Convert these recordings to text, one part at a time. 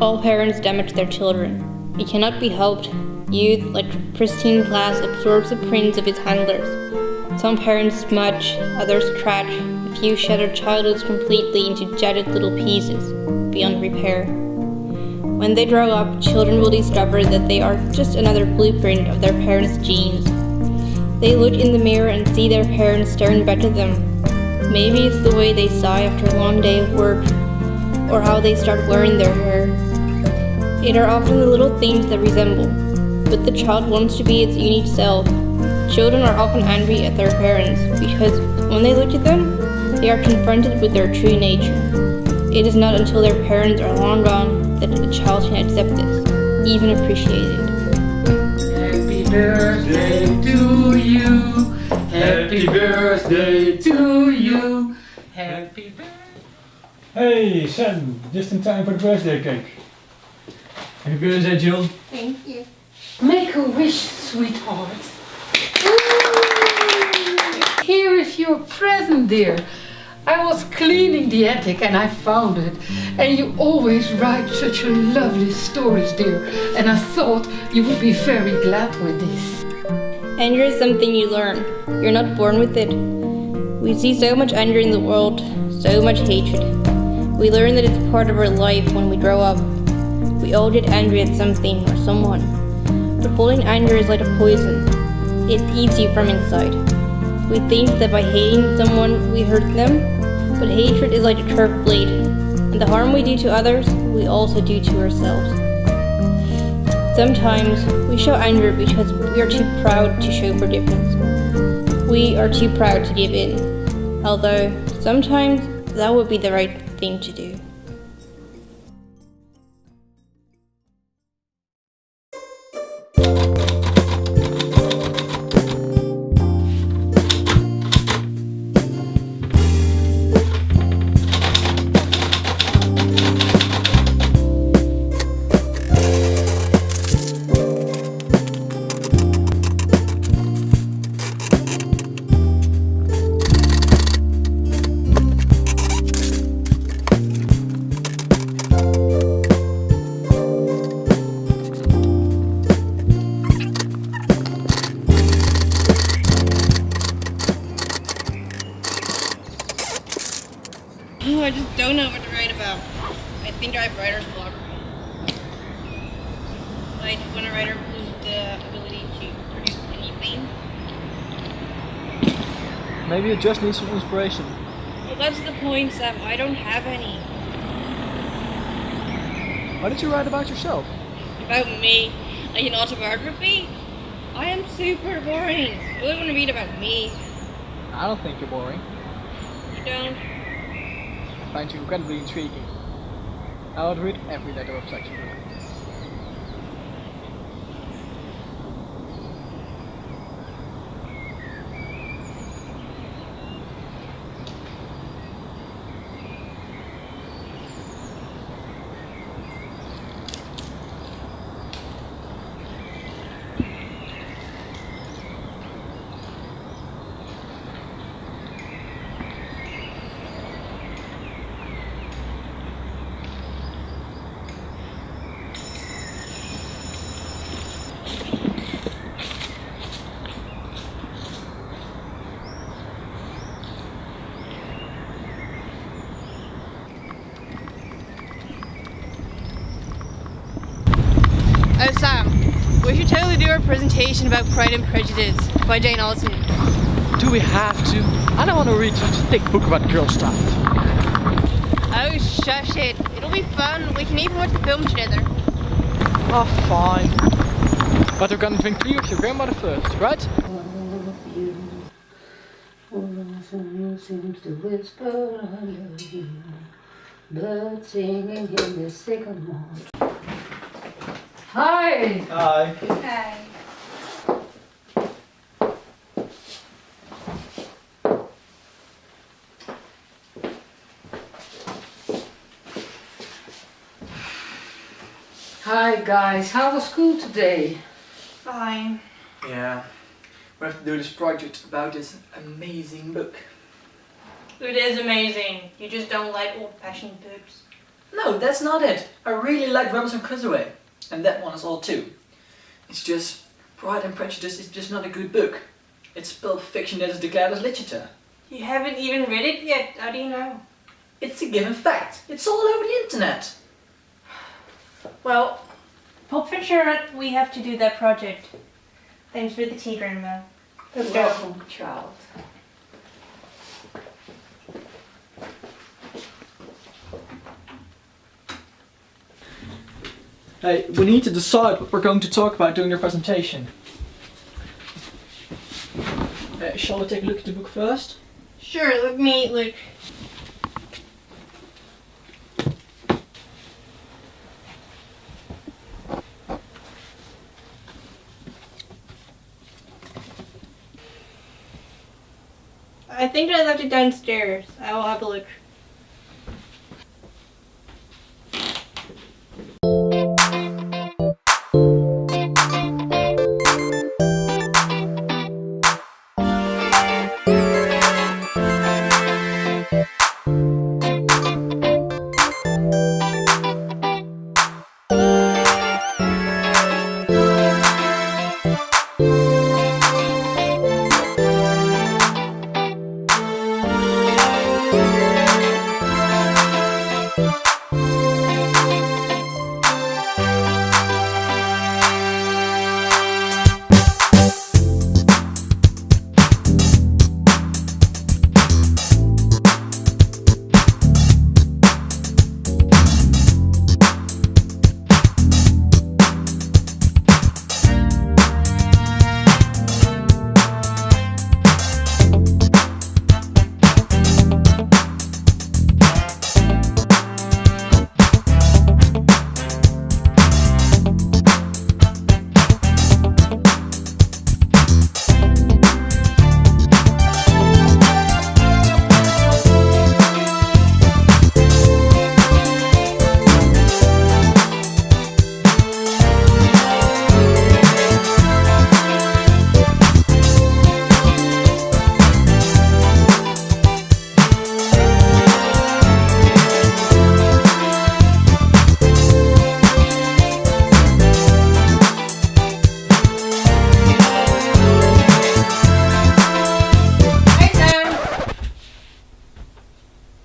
All parents damage their children. It cannot be helped. Youth, like pristine glass, absorbs the prints of its handlers. Some parents smudge, others scratch. A few shatter childhoods completely into jagged little pieces, beyond repair. When they grow up, children will discover that they are just another blueprint of their parents' genes. They look in the mirror and see their parents staring back at them. Maybe it's the way they sigh after a long day of work, or how they start wearing their hair. It are often the little things that resemble, but the child wants to be its unique self. Children are often angry at their parents because when they look at them, they are confronted with their true nature. It is not until their parents are long gone that the child can accept this, even appreciate it. Happy birthday to you. Happy birthday to you. Happy birthday. Hey Sam, just in time for the birthday cake. Happy birthday, Jill. Thank you. Make a wish, sweetheart. Here is your present, dear. I was cleaning the attic and I found it. And you always write such a lovely stories, dear. And I thought you would be very glad with this. Anger is something you learn. You're not born with it. We see so much anger in the world, so much hatred. We learn that it's part of our life when we grow up. We all get angry at something or someone. But holding anger is like a poison. It eats you from inside. We think that by hating someone, we hurt them, but hatred is like a curved blade, and the harm we do to others, we also do to ourselves. Sometimes we show anger because we are too proud to show forgiveness. We are too proud to give in, although sometimes that would be the right thing to do. I just don't know what to write about. I think I have writer's block. Like when a writer loses the ability to produce anything. Maybe you just need some inspiration. Well, that's the point, Sam. I don't have any. Why did you write about yourself? About me? Like an autobiography? I am super boring. I really want to read about me. I don't think you're boring. You don't? I find you incredibly intriguing. I would read every letter of such a book. Oh, Sam, we should totally do our presentation about Pride and Prejudice by Jane Austen. Do we have to? I don't want to read such a thick book about girl stuff. Oh, shush it. It'll be fun. We can even watch the film together. Oh, fine. But we're gonna drink tea with your grandmother first, right? Seems to whisper I love you, birds singing in the sycamore. Hi! Hi. Hi. Hi guys, how was school today? Fine. Yeah, we have to do this project about this amazing book. It is amazing. You just don't like old-fashioned books. No, that's not it. I really like Robinson Crusoe. And that one is old too. It's just, Pride and Prejudice is just not a good book. It's pulp fiction that is declared as literature. You haven't even read it yet. How do you know? It's a given fact. It's all over the internet. Well, Pulp Fiction, we have to do that project. Thanks for the tea, Grandma. Let's go. Welcome, child. Hey, we need to decide what we're going to talk about during the presentation. Shall we take a look at the book first? Sure, let me look. I think I left it downstairs. I will have a look.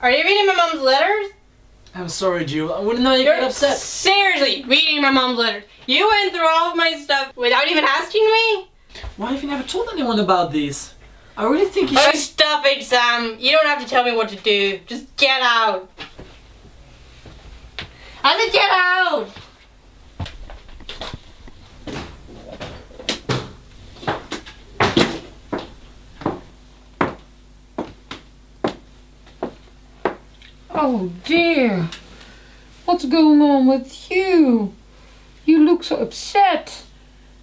Are you reading my mom's letters? I'm sorry, Jill. I wouldn't know you get upset. Seriously, reading my mom's letters. You went through all of my stuff without even asking me? Why have you never told anyone about these? I really think you Oh, should... stop it, Sam. You don't have to tell me what to do. Just get out. I said get out! Oh dear, what's going on with you? You look so upset.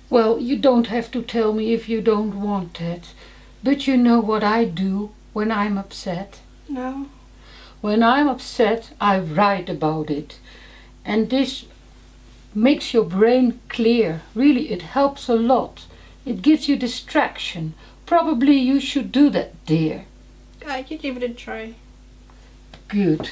Well, you don't have to tell me if you don't want it. But you know what I do when I'm upset? No. When I'm upset, I write about it. And this makes your brain clear. Really, it helps a lot. It gives you distraction. Probably you should do that, dear. I could give it a try. Good.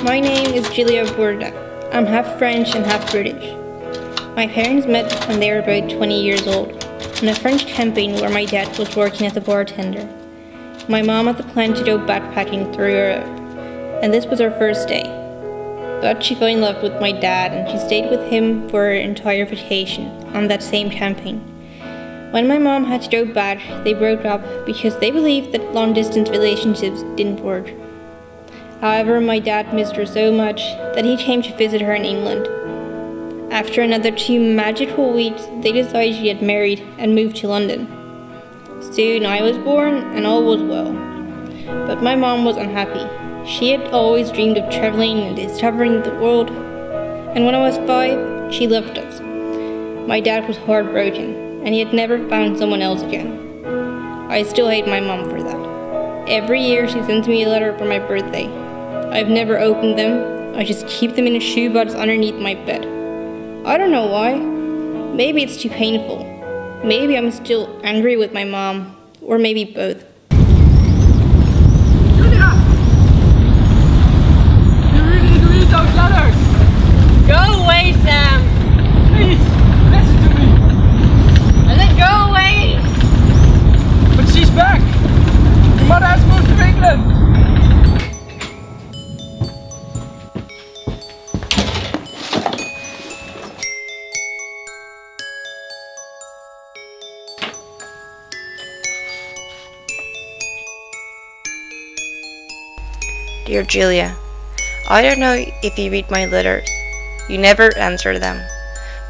My name is Julia Borda. I'm half French and half British. My parents met when they were about 20 years old, in a French campaign where my dad was working as a bartender. My mom had the plan to go backpacking through Europe, and this was her first day. But she fell in love with my dad and she stayed with him for her entire vacation on that same campaign. When my mom had to go back, they broke up because they believed that long-distance relationships didn't work. However, my dad missed her so much that he came to visit her in England. After another 2 magical weeks, they decided to get married and move to London. Soon I was born and all was well. But my mom was unhappy. She had always dreamed of traveling and discovering the world. And when I was 5, she left us. My dad was heartbroken, and he had never found someone else again. I still hate my mom for that. Every year she sends me a letter for my birthday. I've never opened them. I just keep them in a shoebox underneath my bed. I don't know why. Maybe it's too painful. Maybe I'm still angry with my mom. Or maybe both. Julia! You really need to read those letters! Go away, Sam! Please, listen to me! And then go away! But she's back! Your mother has moved to England! Dear Julia, I don't know if you read my letters. You never answer them.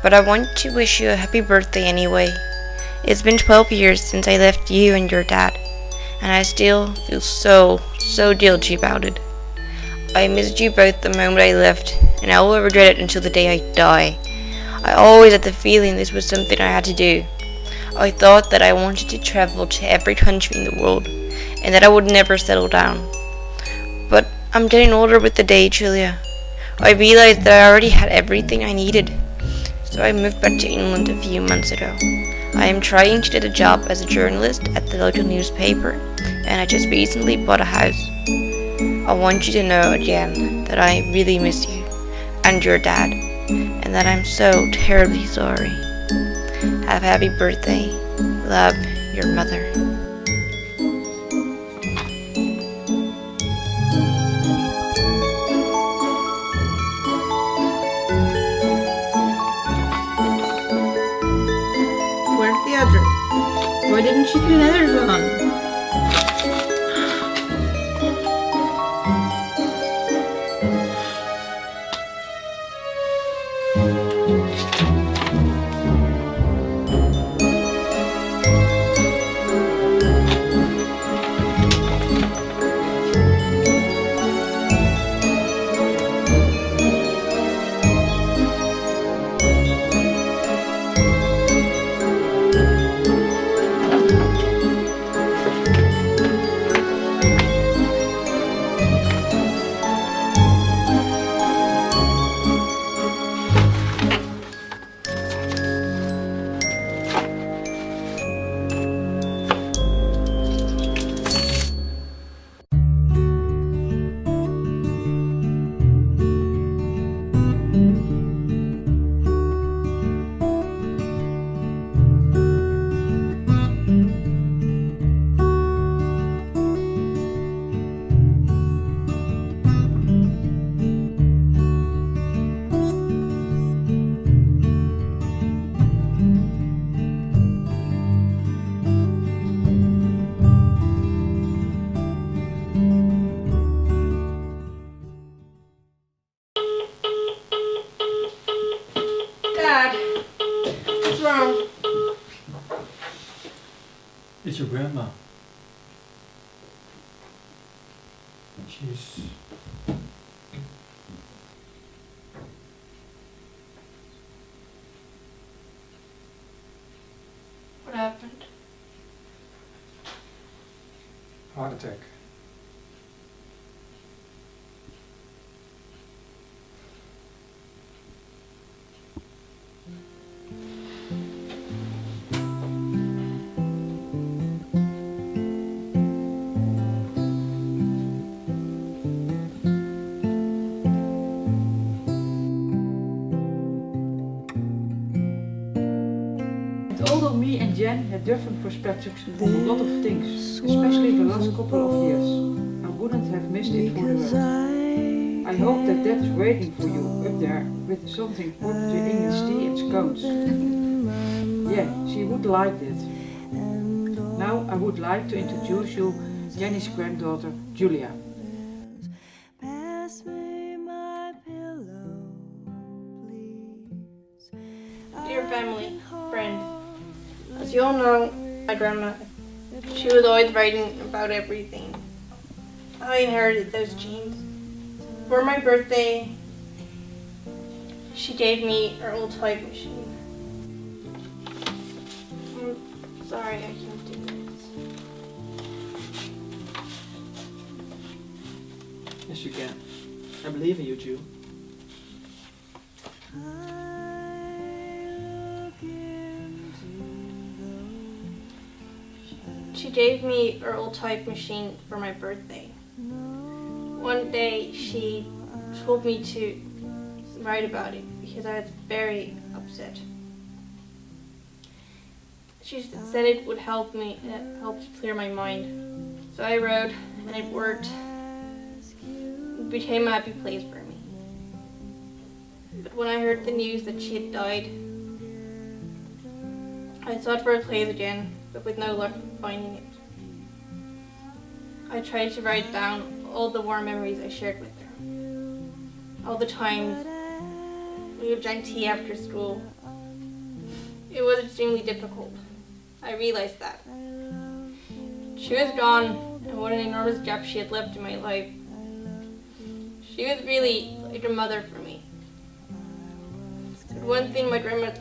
But I want to wish you a happy birthday anyway. It's been 12 years since I left you and your dad, and I still feel so guilty about it. I missed you both the moment I left, and I will regret it until the day I die. I always had the feeling this was something I had to do. I thought that I wanted to travel to every country in the world, and that I would never settle down. But I'm getting older with the day, Julia. I realized that I already had everything I needed. So I moved back to England a few months ago. I am trying to get a job as a journalist at the local newspaper, and I just recently bought a house. I want you to know again that I really miss you and your dad, and that I'm so terribly sorry. Have a happy birthday. Love, your mother. Why didn't she put letters on? It's your grandma. She's... What happened? Heart attack. Although me and Jen had different perspectives on a lot of things, especially the last couple of years, I wouldn't have missed it for the world. I hope that Dad is waiting for you up there with something hot to English tea and scones. Yeah, she would like it. Now I would like to introduce you Jenny's granddaughter, Julia. Dear family, friends, as you all know, my grandma, she was always writing about everything. I inherited those genes. For my birthday, she gave me her old type machine. I'm sorry, I can't do this. Yes, you can. I believe in you, Ju. She gave me her old type machine for my birthday. One day she told me to write about it because I was very upset. She said it would help me, it helped clear my mind. So I wrote, and it worked. It became a happy place for me. But when I heard the news that she had died, I sought for a place again, but with no luck finding it. I tried to write down all the warm memories I shared with her. All the times we would drink tea after school. It was extremely difficult. I realized that. She was gone, and what an enormous gap she had left in my life. She was really like a mother for me. But one thing my grandma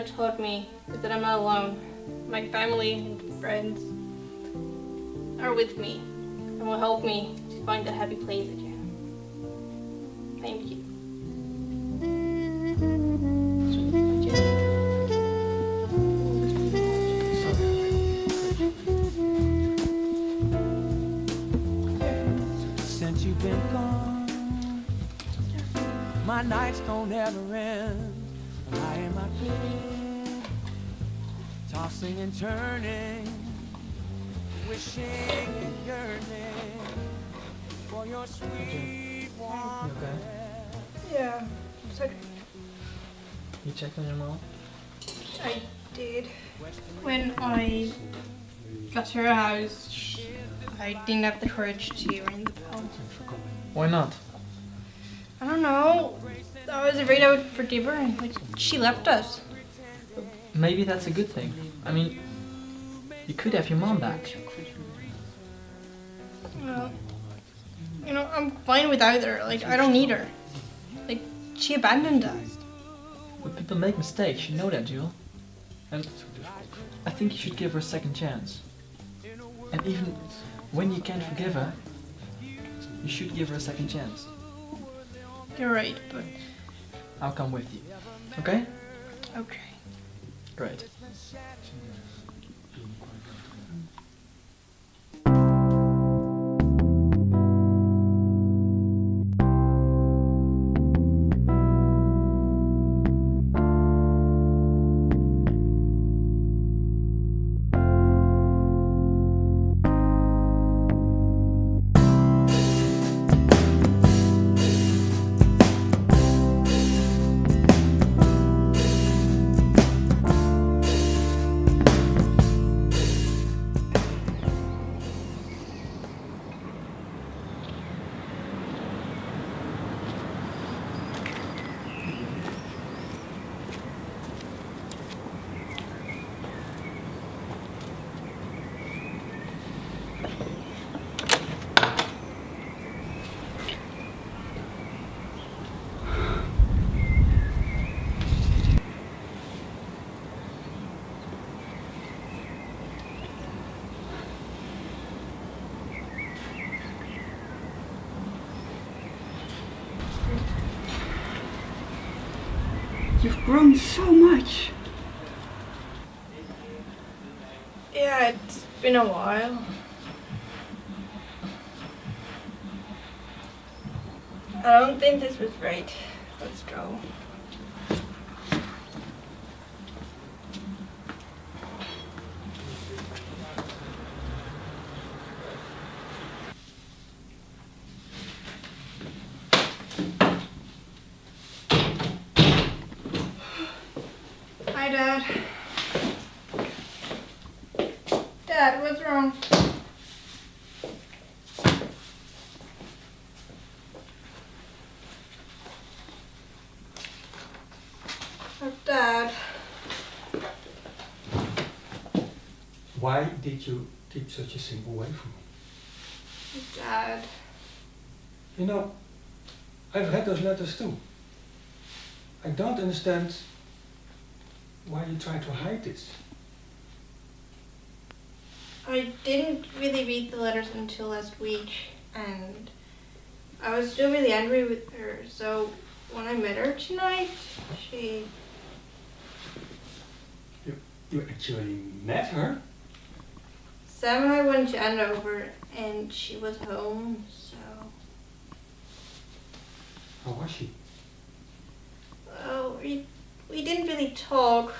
taught me is that I'm not alone. My family and friends are with me and will help me to find a happy place again. Thank you. Since you've been gone, my nights don't ever end. I am my bed, tossing and turning, wishing and yearning for your sweet warm breath. Yeah, it's okay. You checked on your mom? I did. When I got to her house, I didn't have the courage to ring the bell. Why not? I don't know. I was afraid I would forgive her, and like, she left us. Maybe that's a good thing. I mean, you could have your mom back. Well, you know, I'm fine without her. Like, I don't need her. Like, she abandoned us. But people make mistakes, you know that, Jewel. And I think you should give her a second chance. And even when you can't forgive her, you should give her a second chance. You're right, but... I'll come with you. Okay? Okay. Great. You've grown so much. Yeah, it's been a while. I don't think this was right. Let's go. Hi, Dad. Dad, what's wrong? Oh, Dad. Why did you keep such a simple way from me? Dad. You know, I've read those letters too. I don't understand why you try to hide this. I didn't really read the letters until last week, and I was still really angry with her, so when I met her tonight, You You actually met her? Sam and I went to Andover and she was home, so... How was she? Well, we didn't really talk.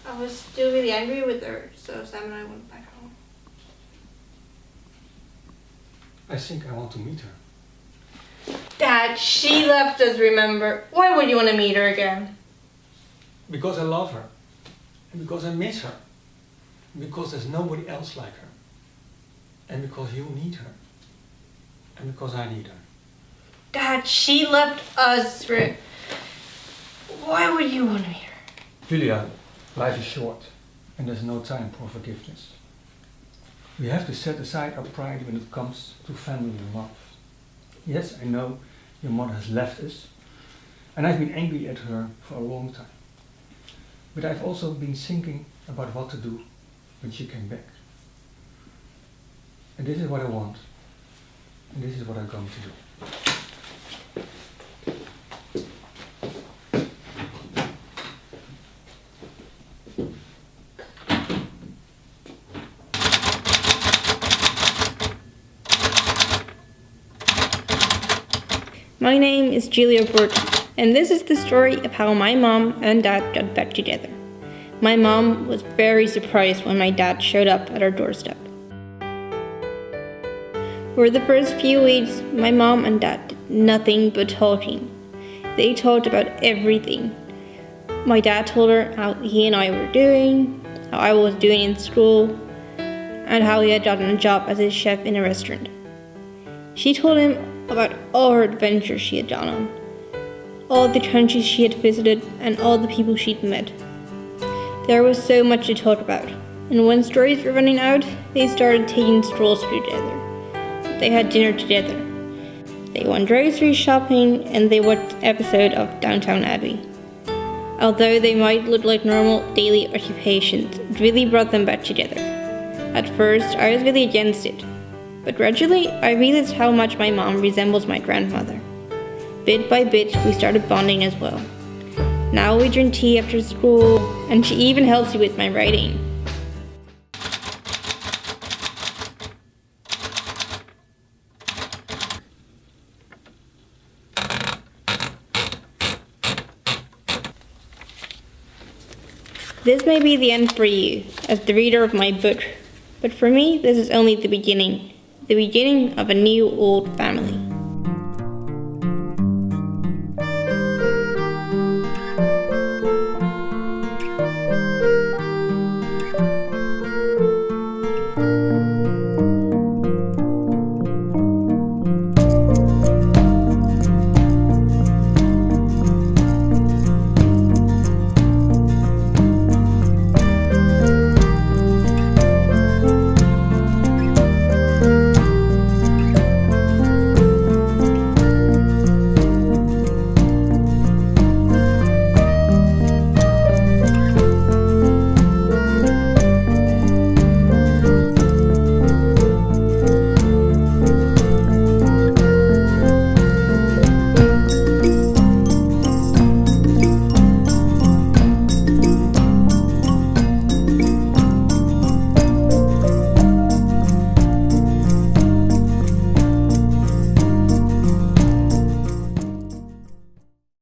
I was still really angry with her, so Sam and I went back home. I think I want to meet her. Dad, she left us, remember? Why would you want to meet her again? Because I love her. And because I miss her. And because there's nobody else like her. And because you need her. And because I need her. Dad, she left us for... Why would you want to meet her? Julia, life is short. And there's no time for forgiveness. We have to set aside our pride when it comes to family and love. Yes, I know your mother has left us. And I've been angry at her for a long time. But I've also been thinking about what to do when she came back. And this is what I want. And this is what I'm going to do. My name is Julia Burton, and this is the story of how my mom and dad got back together. My mom was very surprised when my dad showed up at our doorstep. For the first few weeks, my mom and dad did nothing but talking. They talked about everything. My dad told her how he and I were doing, how I was doing in school, and how he had gotten a job as a chef in a restaurant. She told him about all her adventures she had gone on, all the countries she had visited, and all the people she'd met. There was so much to talk about, and when stories were running out, they started taking strolls together. They had dinner together. They went grocery shopping, and they watched an episode of Downton Abbey. Although they might look like normal daily occupations, it really brought them back together. At first, I was really against it, but gradually, I realized how much my mom resembles my grandmother. Bit by bit, we started bonding as well. Now we drink tea after school, and she even helps me with my writing. This may be the end for you, as the reader of my book, but for me, this is only the beginning of a new old family.